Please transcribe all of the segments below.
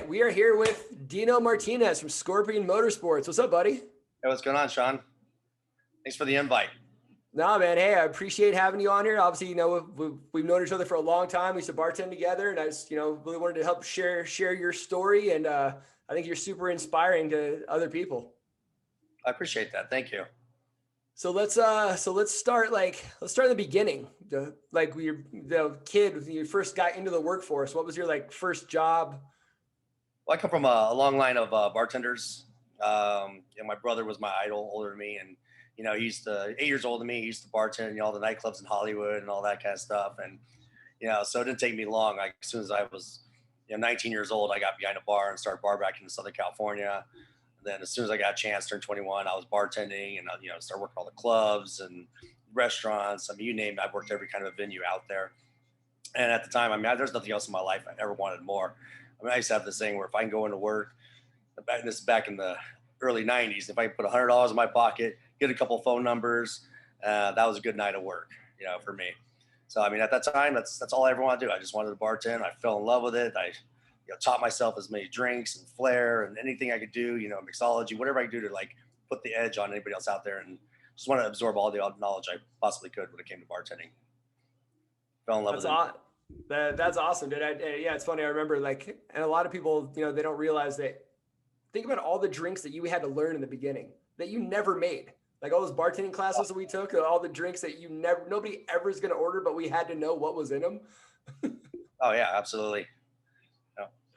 We are here with Dino Martinez from Scorpion Motorsports. What's up, buddy? Hey, what's going on, Sean? Thanks for the invite. No, man. Hey, I appreciate having you on here. Obviously, we've known each other for a long time. We used to bartend together, and I just, really wanted to help share your story. And I think you're super inspiring to other people. I appreciate that. Thank you. So let's start in the beginning. Like the kid when you first got into the workforce. What was your first job? Well, I come from a long line of bartenders. My brother was my idol, older than me, and he used to 8 years older than me. He used to bartend in all the nightclubs in Hollywood and all that kind of stuff. And so it didn't take me long. Like as soon as I was 19 years old, I got behind a bar and started bar backing in Southern California. And then as soon as I got a chance, turned 21, I was bartending and started working all the clubs and restaurants. I mean, you name it, I've worked every kind of venue out there. And at the time, I mean, there's nothing else in my life I ever wanted more. I mean, I used to have this thing where if I can go into work, this is back in the early 90s, if I put $100 in my pocket, get a couple phone numbers, that was a good night of work, for me. So, I mean, at that time, that's all I ever wanted to do. I just wanted to bartend. I fell in love with it. I taught myself as many drinks and flair and anything I could do, mixology, whatever I could do to put the edge on anybody else out there, and just want to absorb all the knowledge I possibly could when it came to bartending. Fell in love with it. That's awesome, dude. Yeah, it's funny. I remember and a lot of people, they don't realize that. Think about all the drinks that you had to learn in the beginning that you never made. Like all those bartending classes that we took, all the drinks that nobody ever is going to order, but we had to know what was in them. Oh yeah, absolutely.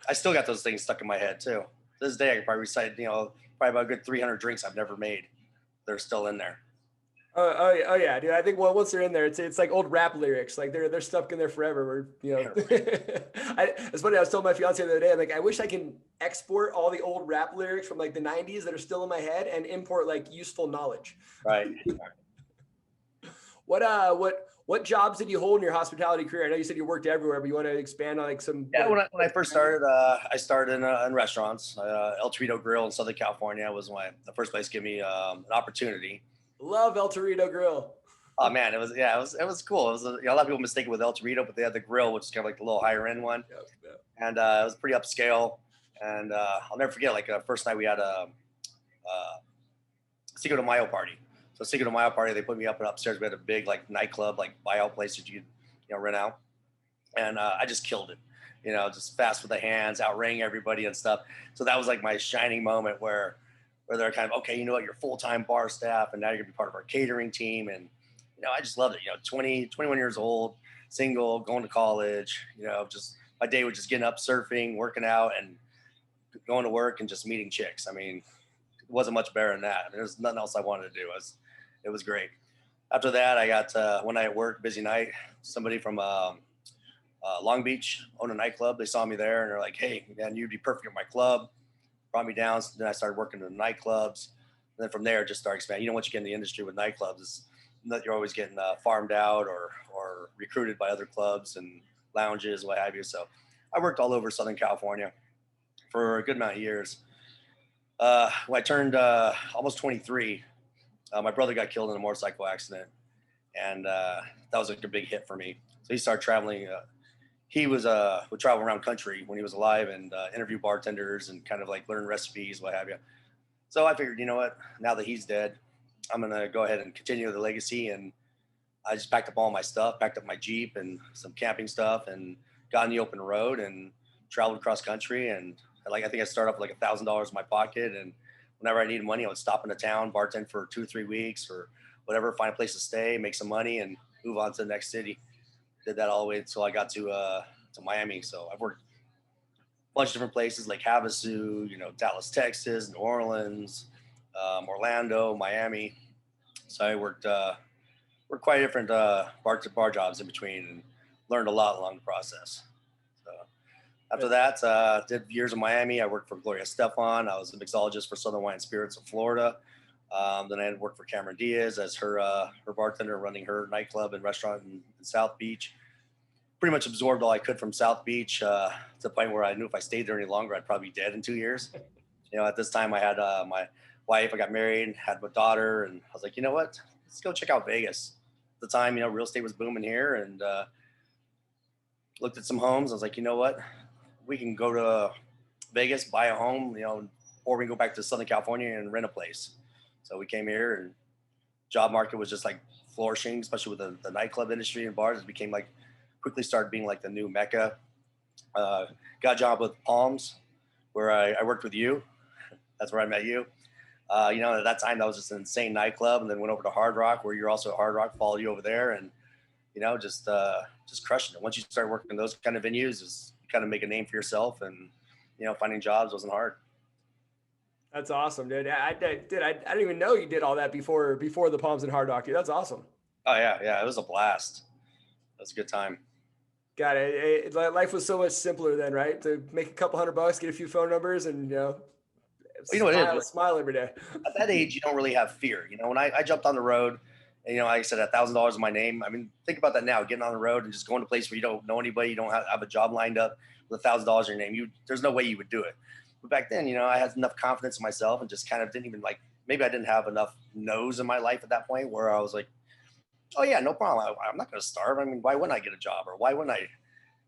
I still got those things stuck in my head too. To this day, I could probably recite, probably about a good 300 drinks I've never made. They're still in there. Oh yeah, dude. I think once they're in there, it's like old rap lyrics. Like they're stuck in there forever. It's funny. I was telling my fiance the other day, I'm like, I wish I can export all the old rap lyrics from the 90s that are still in my head and import useful knowledge. Right. What jobs did you hold in your hospitality career? I know you said you worked everywhere, but you want to expand on some. Yeah, when I first started, I started in restaurants. El Torito Grill in Southern California was the first place to give me an opportunity. Love El Torito Grill. Oh man, it was cool. It was a lot of people mistake it with El Torito, but they had the grill, which is kind of the little higher end one. Yeah. And it was pretty upscale. And I'll never forget, first night we had a Cinco de Mayo party. So Cinco de Mayo party, they put me up and upstairs. We had a big nightclub, buyout place that you rent out. And I just killed it, just fast with the hands, outrang everybody and stuff. So that was my shining moment where they're kind of, okay, you know what, you're full-time bar staff and now you're gonna be part of our catering team. And, I just loved it, 21 years old, single, going to college, just my day was just getting up, surfing, working out and going to work and just meeting chicks. I mean, it wasn't much better than that. I mean, there's nothing else I wanted to do. It was great. After that, I got one night at work, busy night, somebody from Long Beach owned a nightclub. They saw me there and they're like, hey, man, you'd be perfect at my club. Brought me down. So then I started working in the nightclubs. And then from there, just started expanding. Once you get in the industry with nightclubs, it's that you're always getting farmed out or recruited by other clubs and lounges, what have you. So I worked all over Southern California for a good amount of years. When I turned almost 23, my brother got killed in a motorcycle accident. And that was a big hit for me. So he started traveling. He would travel around country when he was alive and interview bartenders and kind of learn recipes, what have you. So I figured, you know what, now that he's dead, I'm going to go ahead and continue the legacy. And I just packed up all my stuff, packed up my Jeep and some camping stuff and got on the open road and traveled across country. And I think I started off with $1,000 in my pocket. And whenever I needed money, I would stop in a town, bartend for 2 or 3 weeks or whatever, find a place to stay, make some money and move on to the next city. Did that all the way until I got to Miami. So I've worked a bunch of different places like Havasu, Dallas, Texas, New Orleans, Orlando, Miami. So I worked quite different bar jobs in between and learned a lot along the process. So after that, did years in Miami. I worked for Gloria Estefan. I was a mixologist for Southern Wine and Spirits of Florida. Then I worked for Cameron Diaz as her bartender, running her nightclub and restaurant in South Beach. Pretty much absorbed all I could from South Beach to the point where I knew if I stayed there any longer, I'd probably be dead in 2 years. At this time I had my wife, I got married, had my daughter, and I was like, you know what, let's go check out Vegas. At the time, real estate was booming here, and looked at some homes. I was like, you know what, we can go to Vegas, buy a home, or we can go back to Southern California and rent a place. So we came here, and job market was just like flourishing, especially with the nightclub industry and bars. It became like quickly started being like the new mecca. Got a job with Palms, where I worked with you. That's where I met you. At that time, that was just an insane nightclub, and then went over to Hard Rock, where you're also at Hard Rock. Followed you over there, and just crushing it. Once you start working in those kind of venues, is you kind of make a name for yourself, and finding jobs wasn't hard. That's awesome, dude. I didn't even know you did all that before the Palms and Hard Rock, dude. That's awesome. Oh yeah, it was a blast. It was a good time. Got it. Life was so much simpler then, right? To make a couple $100, get a few phone numbers, and smile every day. At that age, you don't really have fear. When I jumped on the road, and like I said, $1,000 in my name. I mean, think about that now, getting on the road and just going to a place where you don't know anybody, you don't have a job lined up with $1,000 in your name. There's no way you would do it. But back then, I had enough confidence in myself and just kind of didn't even maybe I didn't have enough no's in my life at that point where I was like, oh yeah, no problem. I'm not going to starve. I mean, why wouldn't I get a job, or why wouldn't I?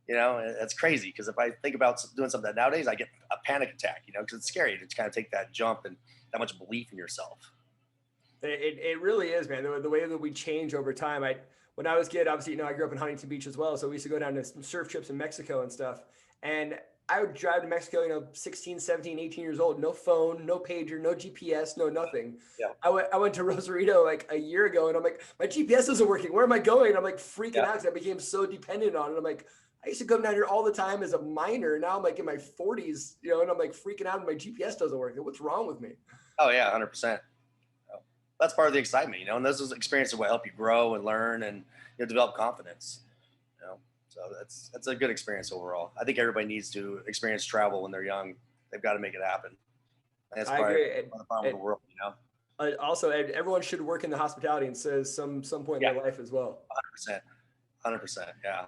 It's crazy, because if I think about doing something nowadays, I get a panic attack, because it's scary to kind of take that jump and that much belief in yourself. It really is, man. The way that we change over time. When I was a kid, obviously, I grew up in Huntington Beach as well. So we used to go down to some surf trips in Mexico and stuff. And I would drive to Mexico, 16, 17, 18 years old, no phone, no pager, no GPS, no nothing. Yeah. I went to Rosarito like a year ago, and I'm like, my GPS isn't working. Where am I going? And I'm like freaking out because I became so dependent on it. I'm like, I used to come down here all the time as a minor. Now I'm like in my 40s, and I'm like freaking out and my GPS doesn't work. What's wrong with me? Oh yeah, 100%. That's part of the excitement, and those experiences will help you grow and learn and develop confidence. So that's a good experience overall. I think everybody needs to experience travel when they're young. They've got to make it happen. And that's part of the problem with the world, Also, everyone should work in the hospitality and says some point in their life as well. 100%. Yeah.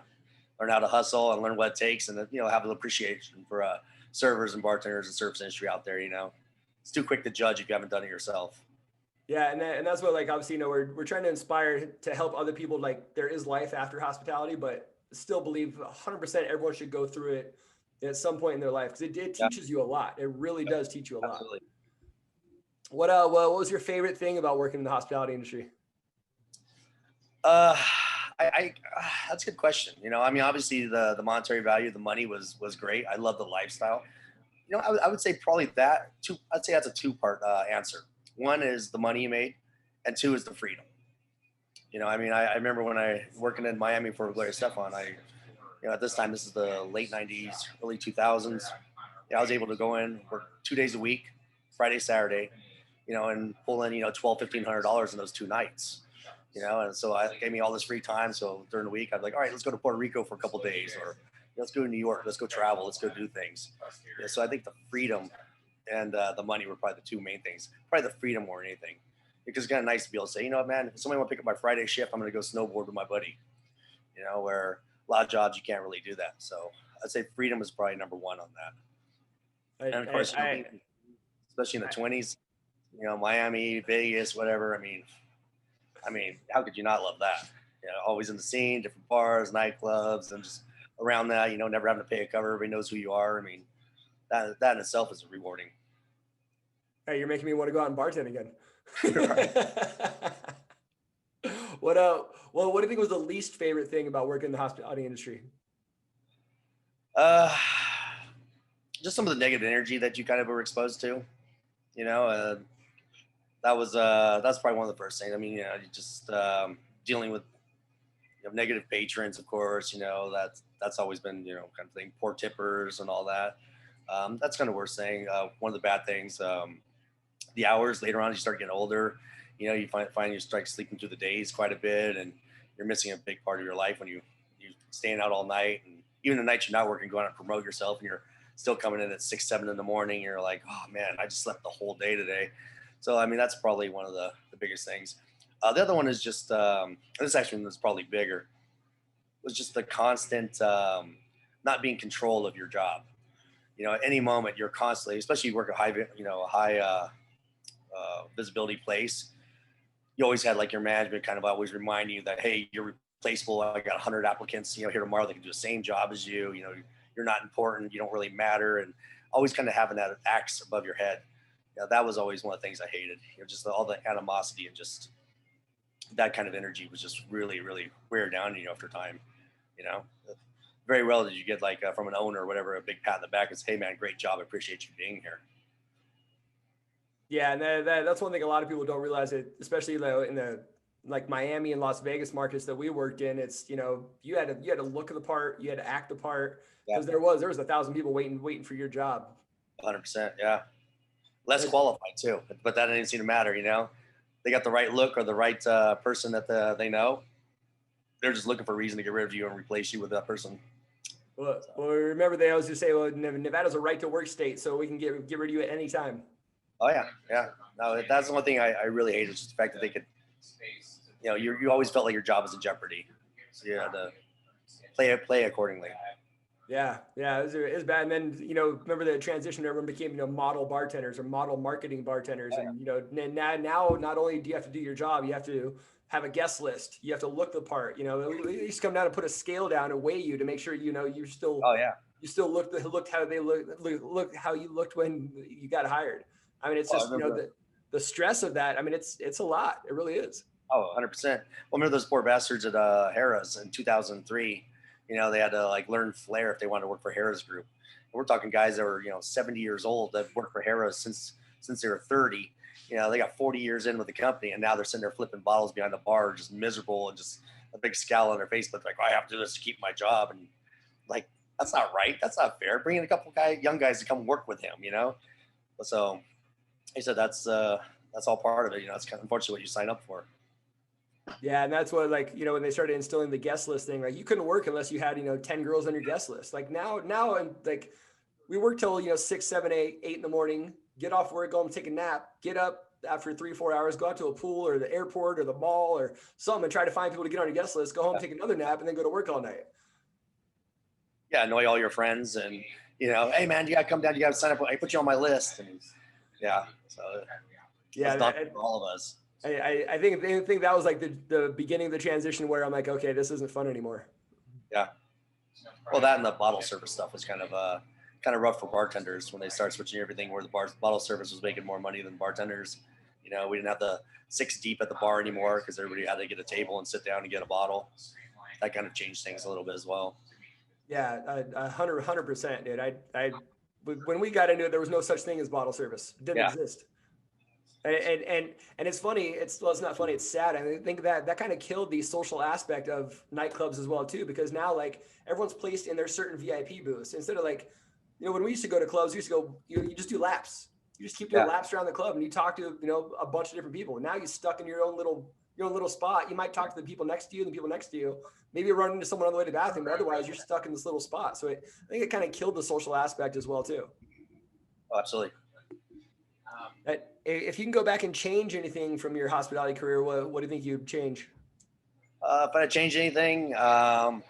Learn how to hustle and learn what it takes, and have an appreciation for servers and bartenders and service industry out there. It's too quick to judge if you haven't done it yourself. Yeah, and that's what obviously we're trying to inspire to help other people. There is life after hospitality, but still believe 100% everyone should go through it at some point in their life, because it teaches you a lot. It really does teach you a lot. Absolutely. What was your favorite thing about working in the hospitality industry? That's a good question. I mean, obviously the monetary value, the money was great. I love the lifestyle. I would say probably that two. I'd say that's a two-part answer. One is the money you made, and two is the freedom. I mean, I remember when I working in Miami for Gloria Stefan, at this time, this is the late 90s, early 2000s. I was able to go in, work 2 days a week, Friday, Saturday, and pull in, $1,200-$1,500 in those 2 nights, and so it gave me all this free time. So during the week, I'd be like, all right, let's go to Puerto Rico for a couple of days, or let's go to New York, let's go travel, let's go do things. So I think the freedom and the money were probably the two main things. Probably the freedom more than anything, because it's kind of nice to be able to say, man, if somebody want to pick up my Friday shift, I'm going to go snowboard with my buddy. Where a lot of jobs you can't really do that. So I'd say freedom is probably number one on that. And of course, especially in the 20s, Miami, Vegas, whatever. I mean, how could you not love that? Always in the scene, different bars, nightclubs, and just around that. Never having to pay a cover. Everybody knows who you are. I mean, that in itself is rewarding. Hey, you're making me want to go out and bartend again. What do you think was the least favorite thing about working in the hospitality industry? Just some of the negative energy that you kind of were exposed to. That's probably one of the first things. I mean, you just dealing with negative patrons, of course. That's always been kind of thing. Poor tippers and all that. That's kind of worst thing. One of the bad things. The hours later on, as you start getting older, you find you start sleeping through the days quite a bit, and you're missing a big part of your life when you're staying out all night, and even the nights you're not working, going out and promote yourself, and you're still coming in at 6, 7 in the morning. You're like, oh man, I just slept the whole day today. So I mean, that's probably one of the biggest things. The other one is just this actually was probably bigger. Was just the constant not being in control of your job. At any moment you're constantly, especially you work a high visibility place. You always had like your management kind of always remind you that, hey, you're replaceable. I got 100 applicants, here tomorrow that can do the same job as you. You're not important. You don't really matter. And always kind of having that axe above your head. You know, that was always one of the things I hated. You know, just all the animosity and just that kind of energy was just really, really wear down on you after time. You know, very rarely did you get like from an owner or whatever a big pat in the back and say, "Hey, man, great job. I appreciate you being here." Yeah, and that's one thing a lot of people don't realize. It, especially in the like Miami and Las Vegas markets that we worked in. It's you had to look the part, you had to act the part Yeah, because there was 1,000 people waiting for your job. 100%. Yeah, less It's- qualified too, but that didn't seem to matter. You know, they got the right look or the right person that they know. They're just looking for a reason to get rid of you and replace you with that person. well, remember they always just say, well, Nevada's a right to work state, so we can get rid of you at any time. Oh yeah, yeah. No, that's the one thing I really hate is just the fact that they could, you know, you always felt like your job was in jeopardy, so you had to play accordingly. Yeah, it was bad. And then remember the transition, everyone became model bartenders or model marketing bartenders, and now not only do you have to do your job, you have to have a guest list, you have to look the part. At least come down and put a scale down and weigh you to make sure you're still Oh yeah. you still looked how they look how you looked when you got hired. I mean, it's Oh, I just remember. the stress of that. I mean, it's a lot. It really is. Oh, 100%. Well, remember those poor bastards at Harrah's in 2003? You know, they had to like learn flair if they wanted to work for Harrah's Group. And we're talking guys that were 70 years old that worked for Harrah's since they were 30. You know, they got 40 years in with the company, and now they're sitting there flipping bottles behind the bar, just miserable and just a big scowl on their face. But like, I have to do this to keep my job, and like, that's not right. That's not fair. Bring in a couple young guys to come work with him. So he said that's all part of it. It's kind of unfortunately what you sign up for. Yeah, and that's what when they started instilling the guest list thing, like you couldn't work unless you had 10 girls on your guest list. Like now and like we work till 6, 7, 8 in the morning, get off work, go home, take a nap, get up after 3-4 hours, go out to a pool or the airport or the mall or something and try to find people to get on your guest list, go home, take another nap, and then go to work all night. Yeah, annoy all your friends and hey man, you gotta come down, you gotta sign up. I put you on my list, and yeah, so Yeah, not for all of us. I think that was like the beginning of the transition where I'm like, okay, this isn't fun anymore. Yeah. Well, that and the bottle service stuff was kind of rough for bartenders when they start switching everything where the bottle service was making more money than bartenders. We didn't have the 6 deep at the bar anymore because everybody had to get a table and sit down and get a bottle. That kind of changed things a little bit as well. Yeah, 100%, dude. When we got into it, there was no such thing as bottle service. It didn't exist. And it's funny. It's not funny. It's sad. I think that kind of killed the social aspect of nightclubs as well too, because now like everyone's placed in their certain VIP booths instead of like, when we used to go to clubs, we used to go. You just do laps. You just keep doing laps around the club, and you talk to a bunch of different people. And now you're stuck in your own little spot. You might talk to the people next to you, and the people next to you. Maybe you run into someone on the way to the bathroom, but otherwise you're stuck in this little spot. So I think it kind of killed the social aspect as well too. Oh, absolutely. If you can go back and change anything from your hospitality career, what do you think you'd change? If I change anything, there's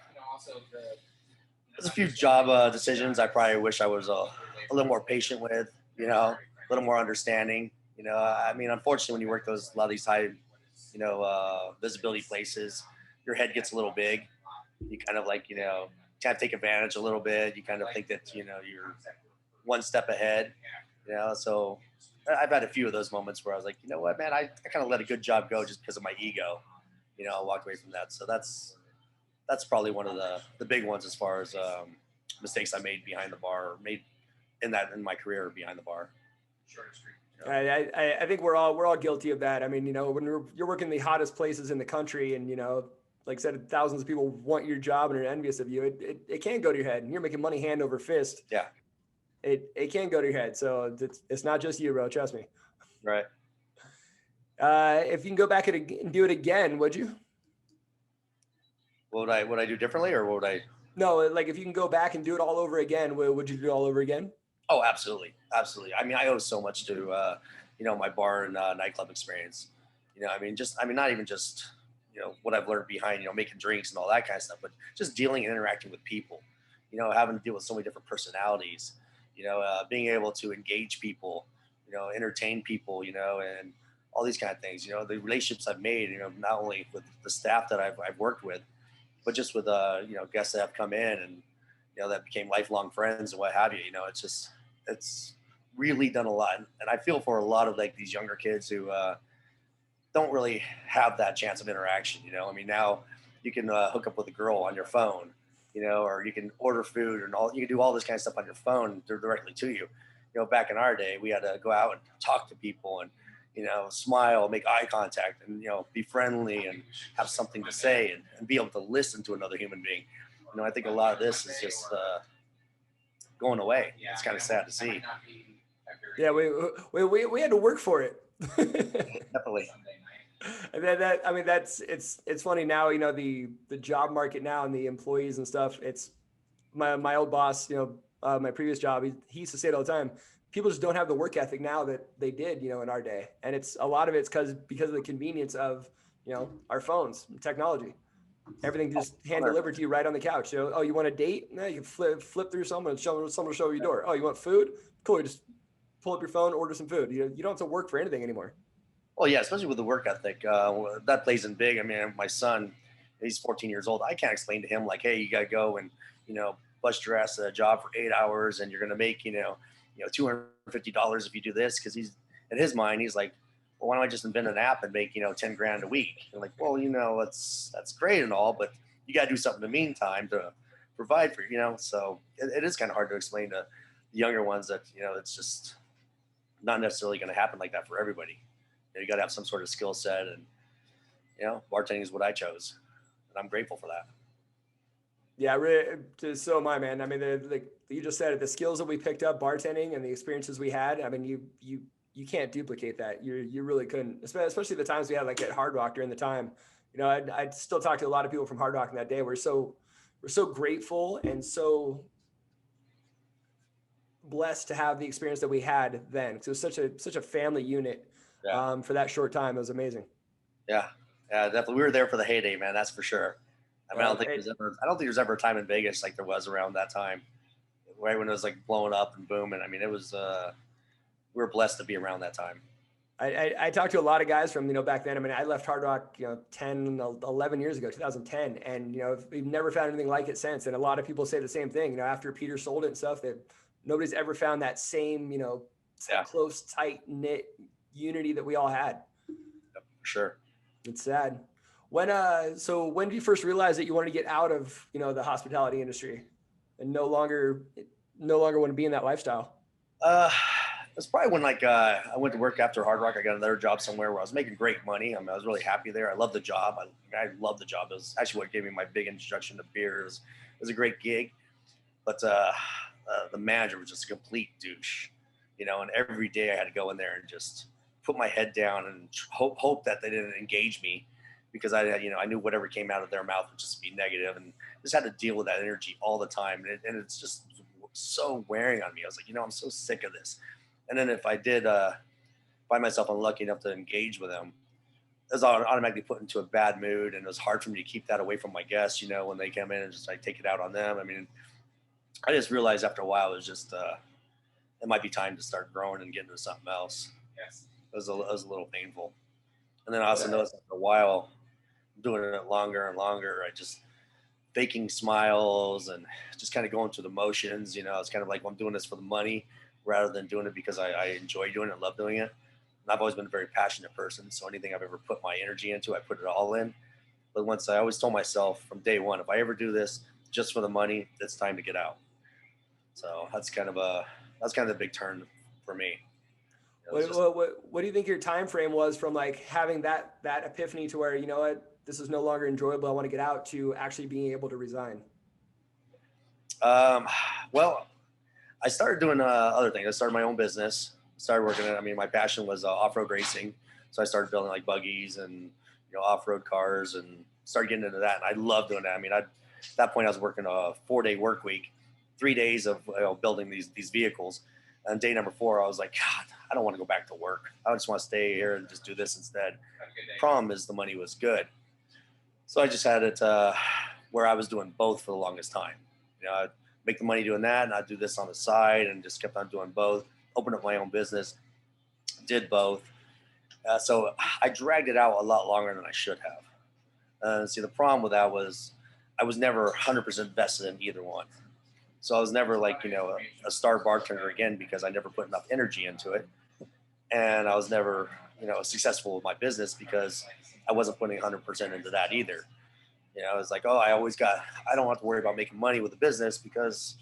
a few job decisions I probably wish I was a little more patient with, a little more understanding. I mean, unfortunately, when you work a lot of these high, visibility places, your head gets a little big. You kind of like, kind of take advantage a little bit. You kind of think that, you're one step ahead, so I've had a few of those moments where I was like, you know what, man, I kind of let a good job go just because of my ego. I walked away from that. So that's probably one of the big ones as far as mistakes I made behind the bar, or made in my career behind the bar. I think we're all guilty of that. I mean, when you're working the hottest places in the country, and like I said, thousands of people want your job and are envious of you. It can go to your head, and you're making money hand over fist. Yeah. It can go to your head. So it's not just you, bro. Trust me. Right. If you can go back and do it again, would you? What would I do differently, or what would I? No, like if you can go back and do it all over again, would you do it all over again? Oh, absolutely, absolutely. I mean, I owe so much to my bar and nightclub experience. I mean, not even just what I've learned behind making drinks and all that kind of stuff, but just dealing and interacting with people. Having to deal with so many different personalities. Being able to engage people, entertain people, and all these kind of things. The relationships I've made, not only with the staff that I've worked with, but just with guests that have come in and that became lifelong friends and what have you. It's just it's really done a lot. And I feel for a lot of like these younger kids who don't really have that chance of interaction. I mean, now you can hook up with a girl on your phone, or you can order food and all. You can do all this kind of stuff on your phone directly to you. Back in our day, we had to go out and talk to people and smile, make eye contact, and be friendly and have something to say and be able to listen to another human being. I think a lot of this is just going away. It's kind of sad to see. Yeah, we had to work for it. Definitely. And then I mean, it's funny now, the job market now and the employees and stuff. It's my old boss, my previous job, he used to say it all the time. People just don't have the work ethic now that they did, in our day. And it's a lot of it's because of the convenience of, our phones, technology. Everything just hand delivered to you right on the couch. Oh, you want a date? No, you can flip through someone and someone will show you your door. Oh, you want food? Cool. You just pull up your phone, order some food. You don't have to work for anything anymore. Well, yeah, especially with the work ethic, that plays in big. I mean, my son, he's 14 years old. I can't explain to him like, hey, you got to go and bust your ass at a job for 8 hours, and you're gonna make $250 if you do this, because he's in his mind he's like, well, why don't I just invent an app and make 10 grand a week? And like, well, that's great and all, but you got to do something in the meantime to provide for So it is kind of hard to explain to the younger ones that it's just not necessarily going to happen like that for everybody. You got to have some sort of skill set, and bartending is what I chose, and I'm grateful for that. Yeah, so am I, man. I mean, you just said it, the skills that we picked up bartending and the experiences we had. I mean, you can't duplicate that. You really couldn't, especially the times we had like at Hard Rock during the time. I'd still talk to a lot of people from Hard Rock in that day. We're so grateful and so blessed to have the experience that we had then. It was such a family unit. Yeah. For that short time. It was amazing. Yeah, definitely. We were there for the heyday, man. That's for sure. I mean, I don't think there's ever a time in Vegas like there was around that time, right when it was like blowing up and booming. I mean, it was. We were blessed to be around that time. I talked to a lot of guys from back then. I mean, I left Hard Rock 10, 11 years ago, 2010, and we've never found anything like it since. And a lot of people say the same thing. After Peter sold it and stuff, that nobody's ever found that same close, tight knit unity that we all had. Yep, for sure. It's sad. When when did you first realize that you wanted to get out of the hospitality industry and no longer want to be in that lifestyle? It's probably when I went to work after Hard Rock. I got another job somewhere where I was making great money. I mean, I was really happy there. I loved the job. I loved the job. It was actually what gave me my big introduction to beer. It was a great gig, but the manager was just a complete douche, and every day I had to go in there and just put my head down and hope that they didn't engage me, because I knew whatever came out of their mouth would just be negative, and just had to deal with that energy all the time. And it's just so wearing on me. I was like, I'm so sick of this. And then if I did find myself unlucky enough to engage with them, I was automatically put into a bad mood, and it was hard for me to keep that away from my guests, when they come in and just take it out on them. I mean, I just realized after a while it was just it might be time to start growing and get into something else. Yes. It was a little painful. And then I also noticed after a while, doing it longer and longer, I just faking smiles and just kind of going through the motions. It's kind of like, well, I'm doing this for the money rather than doing it because I enjoy doing it and love doing it. And I've always been a very passionate person. So anything I've ever put my energy into, I put it all in. But once I always told myself from day one, if I ever do this just for the money, it's time to get out. So that's kind of the big turn for me. What do you think your time frame was from having that epiphany to where, this is no longer enjoyable, I want to get out, to actually being able to resign? Well, I started doing other things. I started my own business, started working at, my passion was off-road racing. So I started building buggies and, off-road cars, and started getting into that. And I love doing that. I mean, at that point I was working a 4-day work week, 3 days of building these vehicles. And day number 4, I was like, God, I don't want to go back to work. I just want to stay here and just do this instead. Problem is the money was good. So I just had it where I was doing both for the longest time. I'd make the money doing that, and I'd do this on the side, and just kept on doing both. Opened up my own business, did both. So I dragged it out a lot longer than I should have. See, the problem with that was I was never 100% vested in either one. So I was never like, a star bartender again, because I never put enough energy into it. And I was never, successful with my business because I wasn't putting 100% into that either. It's like, oh, I don't have to worry about making money with the business because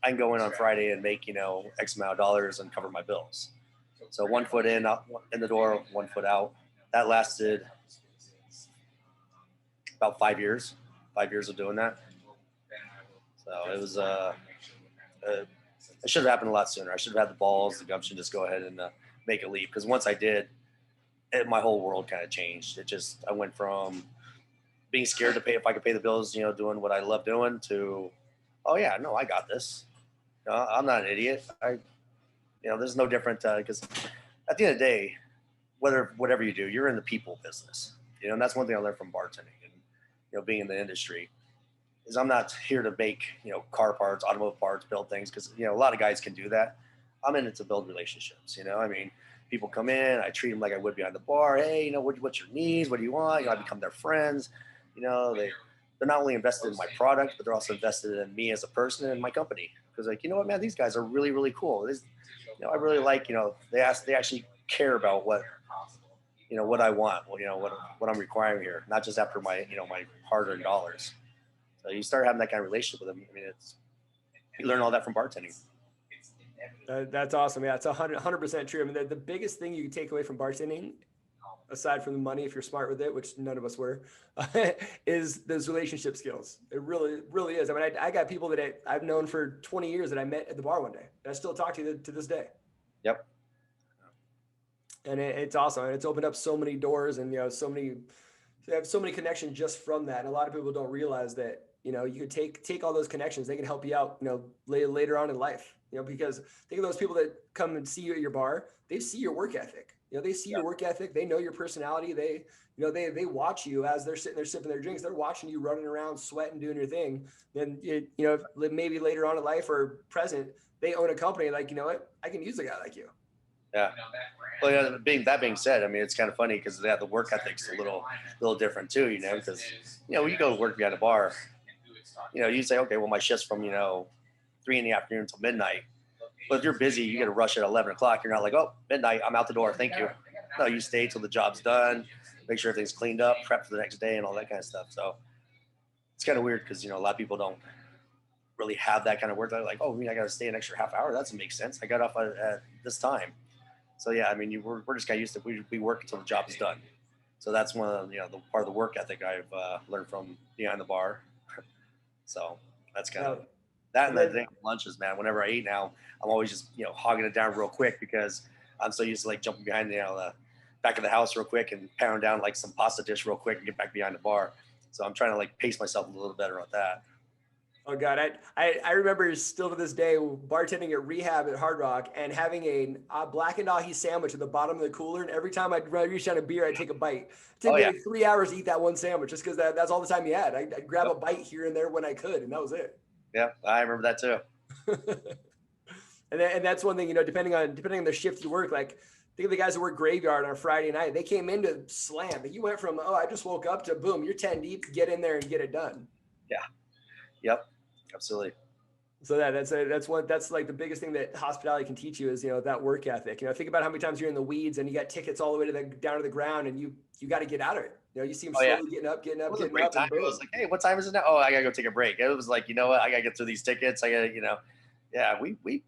I can go in on Friday and make, X amount of dollars and cover my bills. So 1 foot in, out in the door, 1 foot out. That lasted about 5 years, 5 years of doing that. So it was, it should have happened a lot sooner. I should have had the balls, the gumption, just go ahead and make a leap. Because once I did, my whole world kind of changed. I went from being scared to pay if I could pay the bills, doing what I love doing, to, oh yeah, no, I got this. I'm not an idiot. There's no different, because at the end of the day, whatever you do, you're in the people business. And that's one thing I learned from bartending and being in the industry, is I'm not here to make car parts, automotive parts, build things, because a lot of guys can do that. I'm in it to build relationships. People come in, I treat them like I would behind the bar. Hey, what's your needs? What do you want? I become their friends. They're not only invested in my product, but they're also invested in me as a person and my company. Because like, you know what, man, these guys are really, really cool. I really like, they actually care about what I want, what I'm requiring here, not just after my, my hard-earned dollars. So you start having that kind of relationship with them. You learn all that from bartending. That's awesome. Yeah, it's 100% true. I mean, the biggest thing you can take away from bartending, aside from the money, if you're smart with it, which none of us were, is those relationship skills. It really, really is. I mean, I got people that I've known for 20 years that I met at the bar one day, and I still talk to this day. Yep. And it's awesome. And it's opened up so many doors, and, they have so many connections just from that. And a lot of people don't realize that, you could take all those connections. They can help you out, later on in life, because think of those people that come and see you at your bar. They see your work ethic. They see your work ethic. They know your personality. They watch you as they're sitting there sipping their drinks. They're watching you running around, sweating, doing your thing. Then, maybe later on in life or present, they own a company. Like, you know what? I can use a guy like you. Yeah. Well, being said, I mean, it's kind of funny because the work ethic's a little different too, because, when you go to work behind a bar, you say, okay, well, my shift's from, 3 p.m. until midnight. But if you're busy, you get to rush at 11 o'clock. You're not like, oh, midnight, I'm out the door. Thank you. No, you stay till the job's done, make sure everything's cleaned up, prep for the next day and all that kind of stuff. So it's kind of weird because, a lot of people don't really have that kind of work. They're like, oh, I got to stay an extra half hour. That doesn't make sense. I got off at this time. So yeah, I mean, we're just kind of used to, we work until the job is done. So that's one of the part of the work ethic I've learned from behind the bar. So that's kind of that. And then lunches, man. Whenever I eat now, I'm always just hogging it down real quick because I'm so used to like jumping behind the back of the house real quick and pound down like some pasta dish real quick and get back behind the bar. So I'm trying to like pace myself a little better at that. Oh God, I remember still to this day bartending at rehab at Hard Rock and having a blackened ahi sandwich at the bottom of the cooler, and every time I'd reach down a beer, I'd take a bite. It took me like 3 hours to eat that one sandwich just because that's all the time you had. I'd grab a bite here and there when I could, and that was it. Yeah, I remember that too. And that's one thing, depending on the shift you work, like think of the guys that work graveyard on a Friday night. They came in to slam, but you went from, I just woke up to boom, you're 10 deep, get in there and get it done. Yeah. Yep. Absolutely. So that's like the biggest thing that hospitality can teach you is, that work ethic. Think about how many times you're in the weeds and you got tickets all the way down to the ground and you got to get out of it. You see them slowly getting up. It was like, hey, what time is it now? Oh, I gotta go take a break. It was like, what? I gotta get through these tickets. I gotta, yeah, we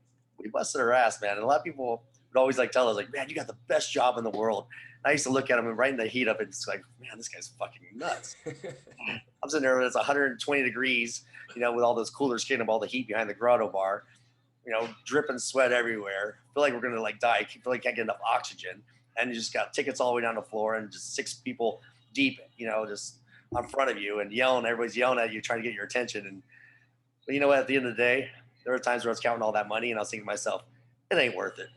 busted our ass, man. And a lot of people would always like tell us like, man, you got the best job in the world. And I used to look at them and right in the heat of it, it's like, man, this guy's fucking nuts. I'm sitting there when it's 120 degrees, with all those coolers kicking up all the heat behind the grotto bar, dripping sweat everywhere. Feel like we're gonna like die. Feel like can't get enough oxygen, and you just got tickets all the way down the floor and just 6 people deep, just in front of you and yelling. Everybody's yelling at you, trying to get your attention. And but you know what? At the end of the day, there were times where I was counting all that money and I was thinking to myself, it ain't worth it.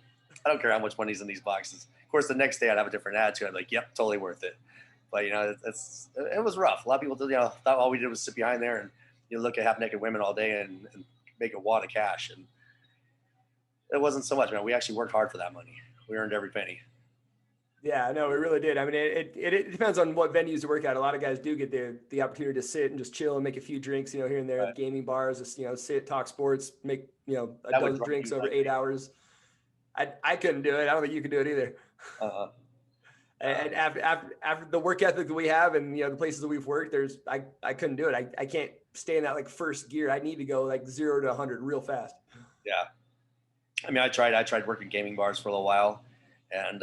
I don't care how much money's in these boxes. Of course, the next day I'd have a different attitude. I'd be like, yep, totally worth it. But it was rough. A lot of people thought all we did was sit behind there and look at half-naked women all day and make a wad of cash. And it wasn't so much, man. We actually worked hard for that money. We earned every penny. Yeah, no, we really did. I mean, it depends on what venues you work at. A lot of guys do get the opportunity to sit and just chill and make a few drinks, here and there at Right. gaming bars, just, sit, talk sports, make, a That would dozen drive drinks me over like 8 hours. I couldn't do it. I don't think you could do it either. uh, uh, And after the work ethic that we have and, the places that we've worked, I couldn't do it. I can't stay in that like first gear. I need to go like 0 to 100 real fast. yeah. I mean, I tried working gaming bars for a little while, and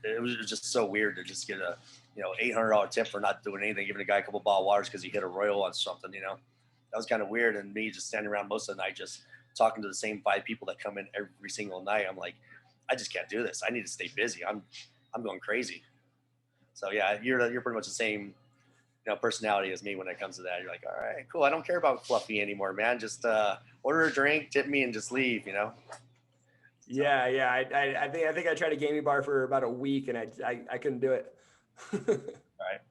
it was just so weird to just get a $800 tip for not doing anything, giving a guy a couple bottled waters because he hit a royal on something. That was kind of weird. And me just standing around most of the night, just talking to the same 5 people that come in every single night. I'm like, I just can't do this. I need to stay busy. I'm going crazy. So yeah, you're pretty much the same personality as me when it comes to that. You're like, all right, cool. I don't care about fluffy anymore, man. Just order a drink, tip me, and just leave. So, Yeah, yeah. I think I tried a gaming bar for about a week and I couldn't do it. all right.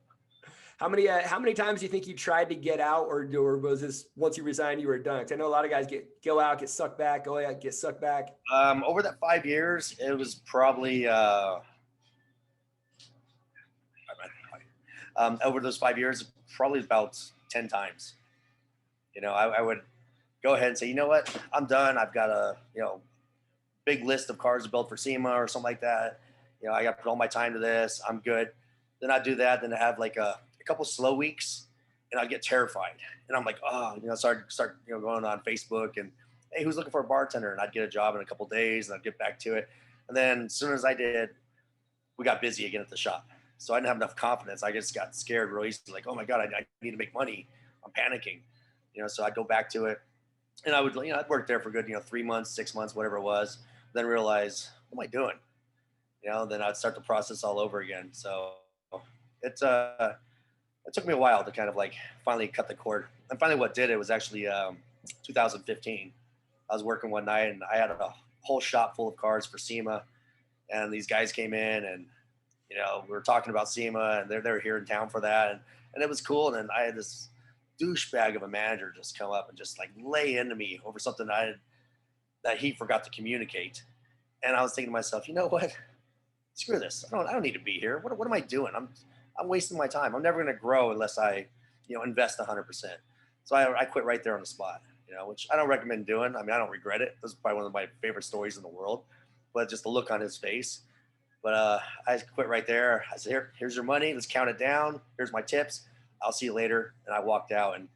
How many times do you think you tried to get out, or was this once you resigned you were done? 'Cause I know a lot of guys go out, get sucked back, go out, get sucked back. Over that 5 years, it was probably over those 5 years, probably about 10 times. I would go ahead and say, you know what, I'm done. I've got a big list of cars to build for SEMA or something like that. I got to put all my time to this. I'm good. Then I'd do that. Then I have like a couple slow weeks, and I'd get terrified. And I'm like, oh, start going on Facebook and, hey, who's looking for a bartender? And I'd get a job in a couple days, and I'd get back to it. And then as soon as I did, we got busy again at the shop. So I didn't have enough confidence. I just got scared real easily. Like, oh my God, I need to make money. I'm panicking. So I'd go back to it, and I would, I'd work there for good, 3 months, 6 months, whatever it was. Then realize, what am I doing? Then I'd start the process all over again. So it's it took me a while to kind of like finally cut the cord. And finally, what did it was actually 2015. I was working one night, and I had a whole shop full of cars for SEMA, and these guys came in, and we were talking about SEMA, and they're here in town for that, and it was cool. And then I had this douchebag of a manager just come up and just like lay into me over something that he forgot to communicate. And I was thinking to myself, you know what? Screw this. I don't need to be here. What am I doing? I'm wasting my time. I'm never going to grow unless I, invest 100%. So I quit right there on the spot, which I don't recommend doing. I mean, I don't regret it. This is probably one of my favorite stories in the world, but just the look on his face. But I quit right there. I said, here's your money. Let's count it down. Here's my tips. I'll see you later. And I walked out, and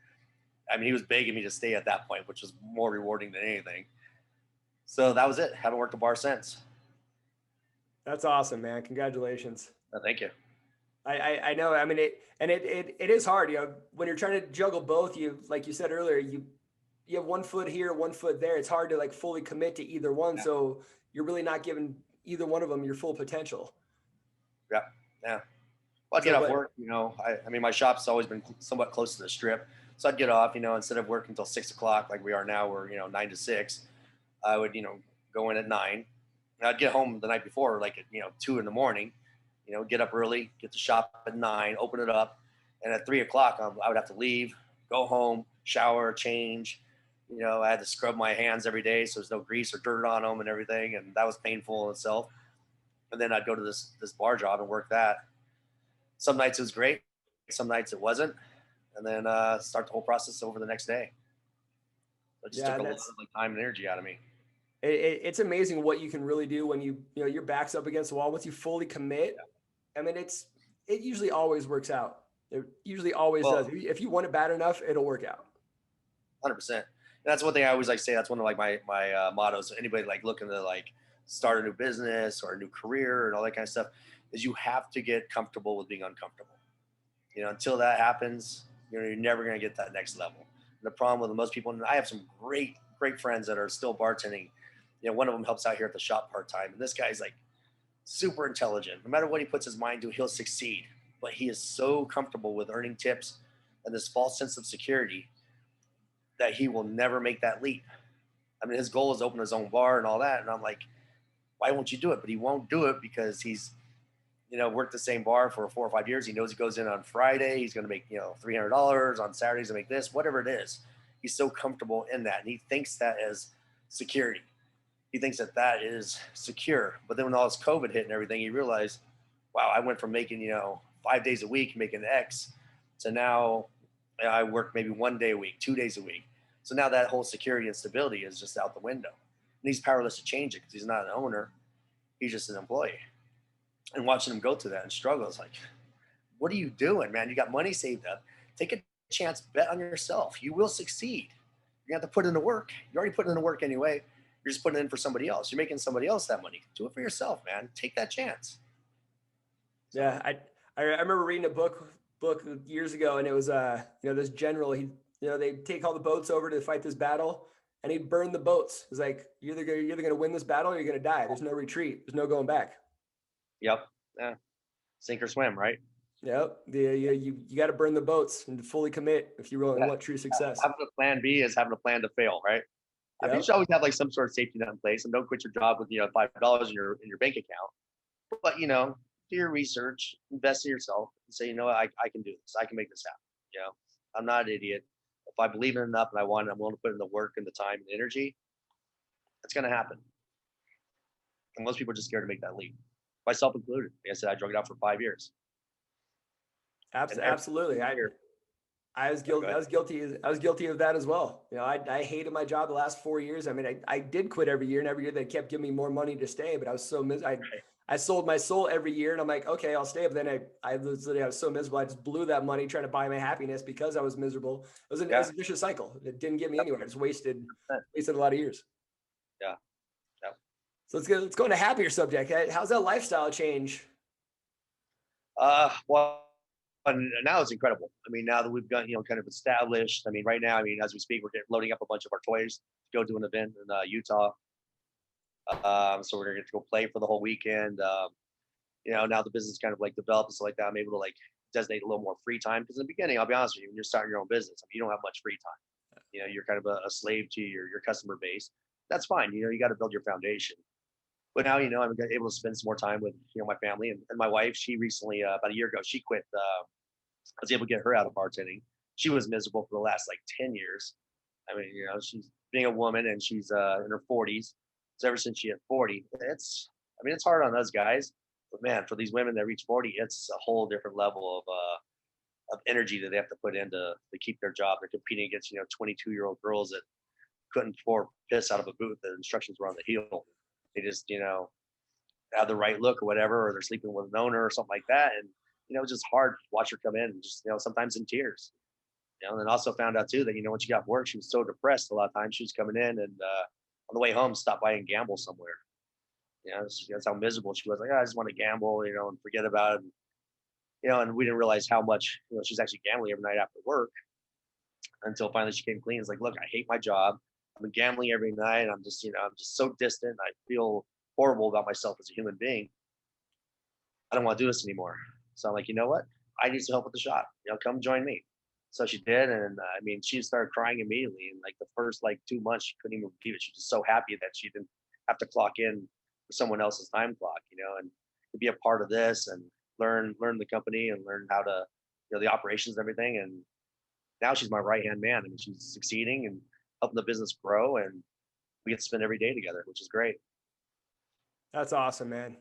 I mean, he was begging me to stay at that point, which was more rewarding than anything. So that was it. Haven't worked a bar since. That's awesome, man. Congratulations. Thank you. I know. I mean, it is hard, when you're trying to juggle both. Like you said earlier, you have 1 foot here, 1 foot there. It's hard to like fully commit to either one. Yeah. So you're really not giving either one of them your full potential. Yeah. Yeah. Well, I'd get off work, I mean, my shop's always been somewhat close to the strip. So I'd get off, instead of working until 6 o'clock, like we are now, we're, 9 to 6, I would, go in at 9. And I'd get home the night before, like at, 2 in the morning, get up early, get the shop at 9, open it up. And at 3 o'clock, I would have to leave, go home, shower, change. I had to scrub my hands every day, so there's no grease or dirt on them and everything. And that was painful in itself. And then I'd go to this bar job and work that. Some nights it was great, some nights it wasn't, and then start the whole process over the next day. It just took a lot of like time and energy out of me. It's amazing what you can really do when your back's up against the wall. Once you fully commit, I mean, it usually always works out. It usually always does. If you want it bad enough, it'll work out. 100%. And that's one thing I always like to say. That's one of like my mottos. Anybody like looking to like start a new business or a new career and all that kind of stuff, is you have to get comfortable with being uncomfortable. Until that happens, you're never going to get that next level. And the problem with most people, and I have some great friends that are still bartending. One of them helps out here at the shop part-time, and this guy's like super intelligent. No matter what he puts his mind to, he'll succeed. But he is so comfortable with earning tips and this false sense of security that he will never make that leap. I mean, his goal is to open his own bar and all that. And I'm like, why won't you do it? But he won't do it because he's, worked the same bar for 4 or 5 years. He knows he goes in on Friday, he's going to make, $300 on Saturdays to make this, whatever it is. He's so comfortable in that. And he thinks that as security. He thinks that is secure. But then when all this COVID hit and everything, he realized, wow, I went from making, 5 days a week, making X, to now I work maybe 1 day a week, 2 days a week. So now that whole security and stability is just out the window. And he's powerless to change it because he's not an owner. He's just an employee. And watching him go through that and struggle is like, what are you doing, man? You got money saved up. Take a chance, bet on yourself. You will succeed. You have to put in the work. You already put in the work anyway. You're just putting it in for somebody else. You're making somebody else that money. Do it for yourself, man. Take that chance. So, Yeah, I remember reading a book years ago, and it was this general. He they take all the boats over to fight this battle, and he'd burn the boats. It's like you're either gonna win this battle or you're gonna die. There's no retreat. There's no going back. yep. Yeah. Sink or swim, right? Yep. You got to burn the boats and fully commit if you really Yeah. want true success. Having a plan B is having a plan to fail, right? I think you Yep. should always have like some sort of safety net in place, and don't quit your job with $5 in your bank account. But do your research, invest in yourself, and say, I can do this. I can make this happen. I'm not an idiot. If I believe in it enough and I want it, I'm willing to put in the work and the time and the energy. It's going to happen. And most people are just scared to make that leap. Myself included. Like I said, I drug it out for 5 years. And Absolutely. I was guilty. I was guilty of that as well. I hated my job the last 4 years. I mean, I did quit every year, and every year they kept giving me more money to stay. But I was so I sold my soul every year, and I'm like, okay, I'll stay. But then I was so miserable. I just blew that money trying to buy my happiness because I was miserable. It was a vicious cycle. It didn't get me anywhere. I just wasted a lot of years. Yeah. Yeah. So let's go into a happier subject. How's that lifestyle change? Well, and now it's incredible. I mean, now that we've got, kind of established, I mean, right now, I mean, as we speak, we're loading up a bunch of our toys to go do an event in Utah. So we're going to get to go play for the whole weekend. Now the business kind of like developed and stuff like that. I'm able to like designate a little more free time because in the beginning, I'll be honest with you, when you're starting your own business, I mean, you don't have much free time. You're kind of a slave to your customer base. That's fine. You got to build your foundation. But now, I'm able to spend some more time with, my family and my wife. She recently, about a year ago, she quit. I was able to get her out of bartending. She was miserable for the last like 10 years. I mean, she's being a woman and she's in her 40s. So ever since she hit 40, it's hard on us guys. But man, for these women that reach 40, it's a whole different level of energy that they have to put in to keep their job. They're competing against, 22-year-old girls that couldn't pour piss out of a booth. The instructions were on the heel. They just, have the right look or whatever, or they're sleeping with an owner or something like that. And, it's just hard to watch her come in and just, sometimes in tears. And then also found out too that, when she got work, she was so depressed. A lot of times she was coming in and on the way home, stop by and gamble somewhere. That's how miserable she was. Like, I just want to gamble, and forget about it. And we didn't realize how much, she's actually gambling every night after work until finally she came clean. It's like, look, I hate my job. I've been gambling every night. I'm just, I'm just so distant. I feel horrible about myself as a human being. I don't want to do this anymore. So I'm like, you know what? I need some help with the shop. Come join me. So she did. And I mean, she started crying immediately. And like the first 2 months, she couldn't even believe it. She was just so happy that she didn't have to clock in for someone else's time clock, and to be a part of this and learn the company and learn how to, the operations and everything. And now she's my right-hand man. I mean, she's succeeding and helping the business grow, and we get to spend every day together, which is great. That's awesome, man.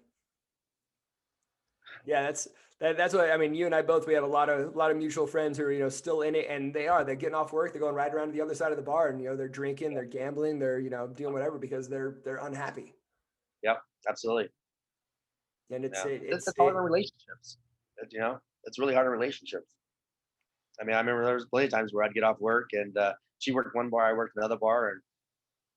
Yeah, that's what I mean. You and I both, we have a lot of mutual friends who are still in it, and they're getting off work, they're going right around to the other side of the bar, and they're drinking, they're gambling, they're doing whatever because they're unhappy. Yep, absolutely. And it's hard on relationships. It's really hard on relationships. I mean, I remember there was plenty of times where I'd get off work and she worked one bar, I worked another bar,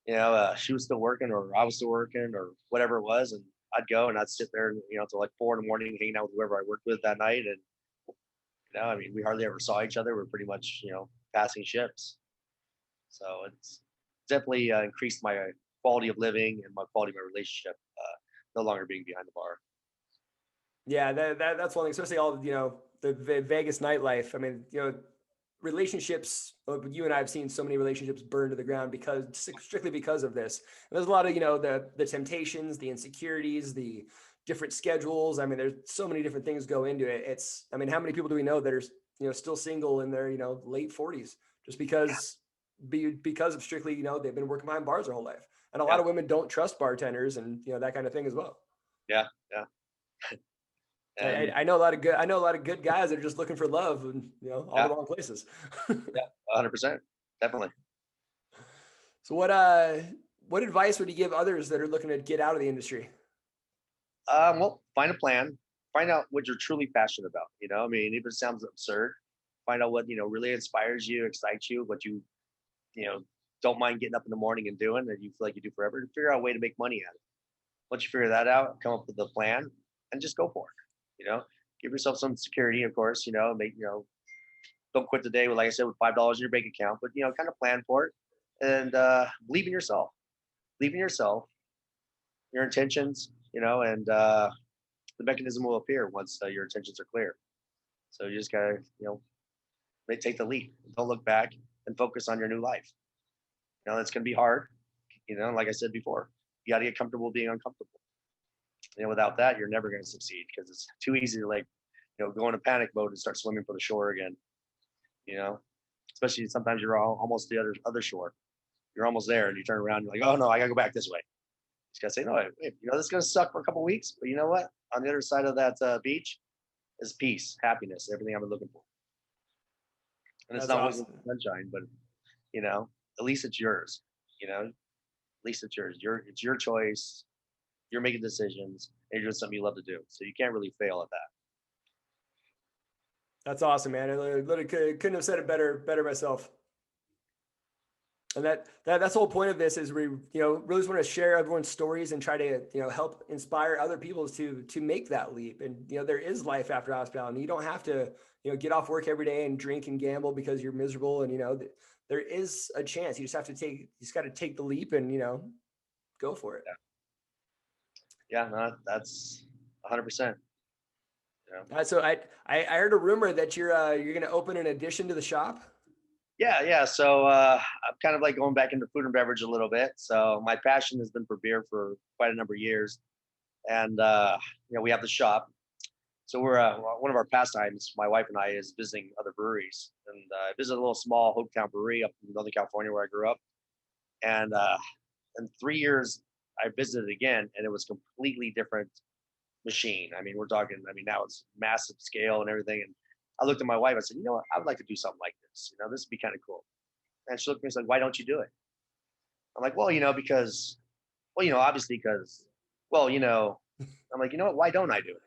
and she was still working or I was still working or whatever it was, and I'd go and I'd sit there, till like 4 a.m, hanging out with whoever I worked with that night, and I mean, we hardly ever saw each other. We're pretty much passing ships. So it's definitely increased my quality of living and my quality of my relationship. No longer being behind the bar. Yeah, that's one thing, especially all the Vegas nightlife. I mean, relationships. You and I have seen so many relationships burn to the ground strictly because of this. And there's a lot of the temptations, the insecurities, the different schedules. I mean, there's so many different things go into it. I mean, how many people do we know that are still single in their late 40s just because of strictly they've been working behind bars their whole life, and a lot of women don't trust bartenders and that kind of thing as well. Yeah, yeah. And I know a lot of good guys that are just looking for love and, all the yeah, wrong places. yeah, 100%, definitely. So what advice would you give others that are looking to get out of the industry? Well, find a plan. Find out what you're truly passionate about. I mean, if it sounds absurd, find out what really inspires you, excites you, what you know don't mind getting up in the morning and doing that you feel like you do forever. And figure out a way to make money at it. Once you figure that out, come up with a plan and just go for it. Give yourself some security, of course. Make don't quit the day with, like I said, with $5 in your bank account, but kind of plan for it and believe in yourself. Believe in yourself, your intentions, and the mechanism will appear once your intentions are clear. So you just gotta, take the leap. Don't look back and focus on your new life. It's gonna be hard. Like I said before, you gotta get comfortable being uncomfortable. Without that, you're never gonna succeed because it's too easy to go into panic mode and start swimming for the shore again. You know, Especially sometimes you're almost the other shore. You're almost there, and you turn around. You're like, oh no, I gotta go back this way. You just gotta say, no, wait, this is gonna suck for a couple of weeks, but you know what? On the other side of that beach is peace, happiness, everything I've been looking for. And it's That's not always awesome. sunshine, but at least it's yours. At least it's yours. It's your choice. You're making decisions, and you're doing something you love to do. So you can't really fail at that. That's awesome, man. I literally couldn't have said it better myself. And that's the whole point of this is we, really just want to share everyone's stories and try to, help inspire other people to make that leap. And, there is life after hospitality. You don't have to, get off work every day and drink and gamble because you're miserable. And, there is a chance. You just got to take the leap and, go for it. Yeah, no, that's 100%. So I heard a rumor that you're going to open an addition to the shop. Yeah. So I'm kind of like going back into food and beverage a little bit. So my passion has been for beer for quite a number of years, and we have the shop. So we're one of our pastimes. My wife and I is visiting other breweries, and I visited a little small hometown brewery up in Northern California where I grew up. And in 3 years, I visited again, and it was completely different machine. I mean, we're talking. I mean, now it's massive scale and everything. And I looked at my wife. I said, what? I would like to do something like this. This would be kind of cool. And she looked at me and said, why don't you do it? I'm like, well, because, obviously because, well, I'm like, what? Why don't I do it?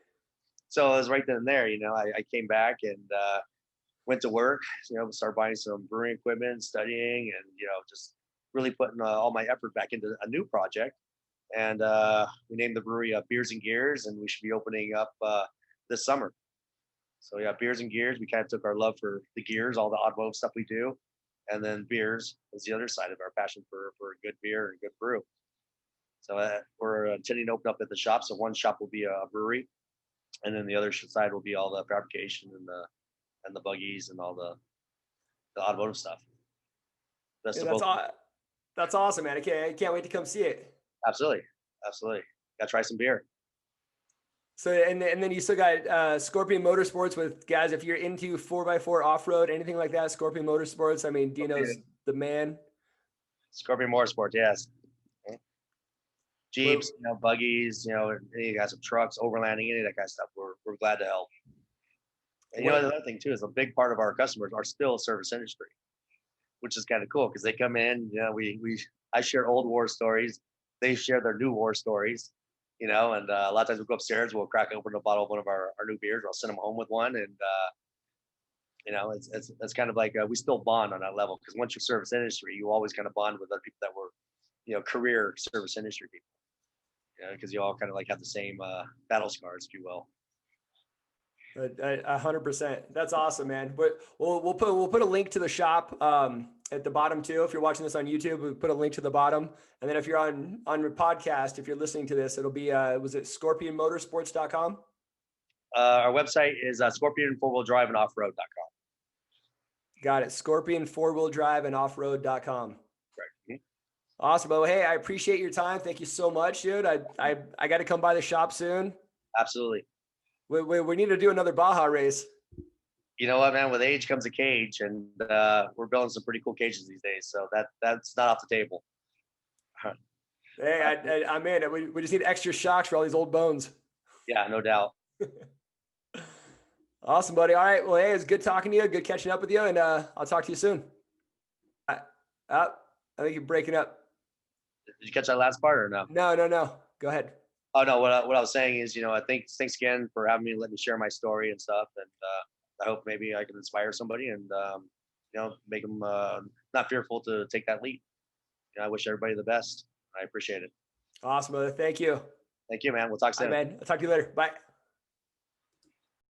So it was right then and there. I came back and went to work. Started buying some brewing equipment, studying, and just really putting all my effort back into a new project. And we named the brewery Beers and Gears, and we should be opening up this summer. So yeah, Beers and Gears. We kind of took our love for the gears, all the automotive stuff we do, and then beers is the other side of our passion for good beer and good brew. So we're intending to open up at the shop. So one shop will be a brewery, and then the other side will be all the fabrication and the buggies and all the automotive stuff. That's Yeah, both. that's awesome, man. I can't wait to come see it. Absolutely, absolutely. Got to try some beer. So and then you still got Scorpion Motorsports with guys. If you're into 4x4 off road, anything like that, Scorpion Motorsports. I mean, Dino's the man. Scorpion Motorsports, yes. Jeeps, Well, buggies, any guys have trucks, overlanding, any of that kind of stuff. We're glad to help. And what, another thing too is a big part of our customers are still service industry, which is kind of cool because they come in. I share old war stories, they share their new war stories. And a lot of times we go upstairs, we'll crack open a bottle of one of our new beers, or I'll send them home with one, and it's kind of like we still bond on that level because once you're service industry, you always kind of bond with other people that were career service industry people. Because you all kind of like have the same battle scars, if you will. 100%. That's awesome, man. But we'll put a link to the shop at the bottom too. If you're watching this on YouTube, we'll put a link to the bottom. And then if you're on your podcast, if you're listening to this, it'll be was it scorpionmotorsports.com? Our website is Scorpion 4-wheel drive and offroad.com. Got it. Scorpion 4-wheel drive and offroad.com. Right. Awesome. Well, hey, I appreciate your time. Thank you so much, dude. I got to come by the shop soon. Absolutely. We need to do another Baja race. You know what, man? With age comes a cage, and we're building some pretty cool cages these days. So that's not off the table. Hey, I'm in. We just need extra shocks for all these old bones. Yeah, no doubt. Awesome, buddy. All right. Well, hey, it's good talking to you. Good catching up with you, and I'll talk to you soon. Uh, I think you're breaking up. Did you catch that last part or no? No, no, no. Go ahead. Oh no, what I was saying is, I think thanks again for having me, let me share my story and stuff, and I hope maybe I can inspire somebody and make them not fearful to take that leap. I wish everybody the best. I appreciate it. Awesome, brother. Thank you. Thank you, man. We'll talk All right, soon. man. I'll talk to you later. Bye.